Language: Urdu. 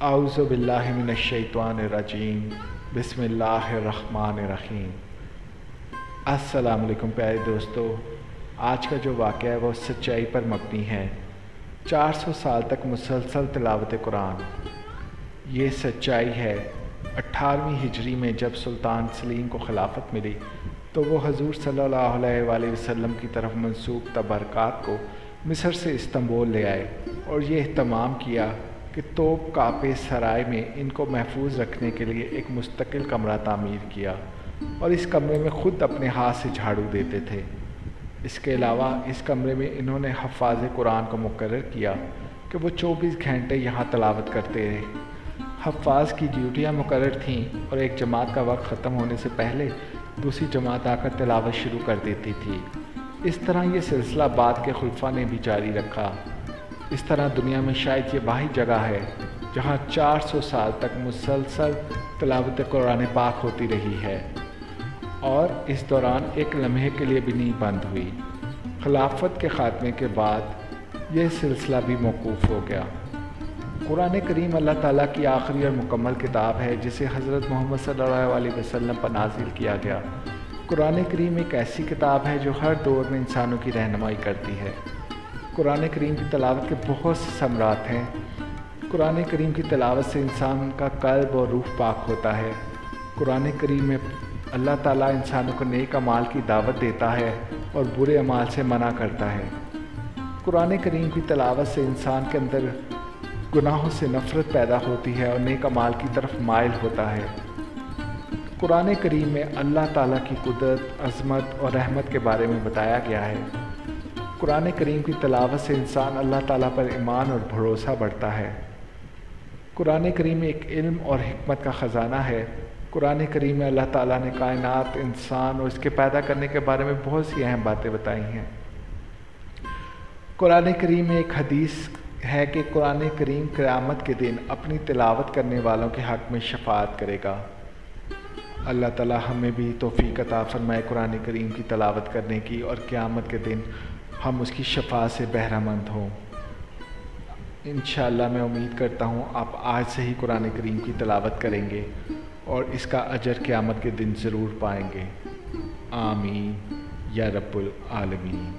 اعوذ باللہ من الشیطان الرجیم بسم اللہ الرحمن الرحیم۔ السلام علیکم پیارے دوستو، آج کا جو واقعہ ہے وہ سچائی پر مبنی ہے۔ 400 سال تک مسلسل تلاوت قرآن، یہ سچائی ہے۔ 18ویں ہجری میں جب سلطان سلیم کو خلافت ملی تو وہ حضور صلی اللہ علیہ وآلہ وسلم کی طرف منسوب تبرکات کو مصر سے استنبول لے آئے اور یہ اہتمام کیا کہ توپ کاپے سرائے میں ان کو محفوظ رکھنے کے لیے ایک مستقل کمرہ تعمیر کیا اور اس کمرے میں خود اپنے ہاتھ سے جھاڑو دیتے تھے۔ اس کے علاوہ اس کمرے میں انہوں نے حفاظ قرآن کو مقرر کیا کہ وہ 24 گھنٹے یہاں تلاوت کرتے رہے۔ حفاظ کی ڈیوٹیاں مقرر تھیں اور ایک جماعت کا وقت ختم ہونے سے پہلے دوسری جماعت آ کر تلاوت شروع کر دیتی تھی۔ اس طرح یہ سلسلہ بعد کے خلفاء نے بھی جاری رکھا۔ اس طرح دنیا میں شاید یہ واحد جگہ ہے جہاں 400 سال تک مسلسل تلاوت قرآن پاک ہوتی رہی ہے اور اس دوران ایک لمحے کے لیے بھی نہیں بند ہوئی۔ خلافت کے خاتمے کے بعد یہ سلسلہ بھی موقوف ہو گیا۔ قرآن کریم اللہ تعالیٰ کی آخری اور مکمل کتاب ہے جسے حضرت محمد صلی اللہ علیہ وسلم پر نازل کیا گیا۔ قرآن کریم ایک ایسی کتاب ہے جو ہر دور میں انسانوں کی رہنمائی کرتی ہے۔ قرآن کریم کی تلاوت کے بہت سے ثمرات ہیں۔ قرآن کریم کی تلاوت سے انسان کا قلب اور روح پاک ہوتا ہے۔ قرآن کریم میں اللہ تعالیٰ انسانوں کو نیک اعمال کی دعوت دیتا ہے اور برے اعمال سے منع کرتا ہے۔ قرآن کریم کی تلاوت سے انسان کے اندر گناہوں سے نفرت پیدا ہوتی ہے اور نیک اعمال کی طرف مائل ہوتا ہے۔ قرآن کریم میں اللہ تعالیٰ کی قدرت، عظمت اور رحمت کے بارے میں بتایا گیا ہے۔ قرآن کریم کی تلاوت سے انسان اللہ تعالیٰ پر ایمان اور بھروسہ بڑھتا ہے۔ قرآن کریم ایک علم اور حکمت کا خزانہ ہے۔ قرآن کریم میں اللہ تعالیٰ نے کائنات، انسان اور اس کے پیدا کرنے کے بارے میں بہت سی اہم باتیں بتائی ہیں۔ قرآن کریم میں ایک حدیث ہے کہ قرآن کریم قیامت کے دن اپنی تلاوت کرنے والوں کے حق میں شفاعت کرے گا۔ اللہ تعالیٰ ہمیں بھی توفیق عطا فرمائے قرآن کریم کی تلاوت کرنے کی اور قیامت کے دن ہم اس کی شفاعت سے بہرہ مند ہوں۔ انشاءاللہ میں امید کرتا ہوں آپ آج سے ہی قرآن کریم کی تلاوت کریں گے اور اس کا اجر قیامت کے دن ضرور پائیں گے۔ آمین یا رب العالمین۔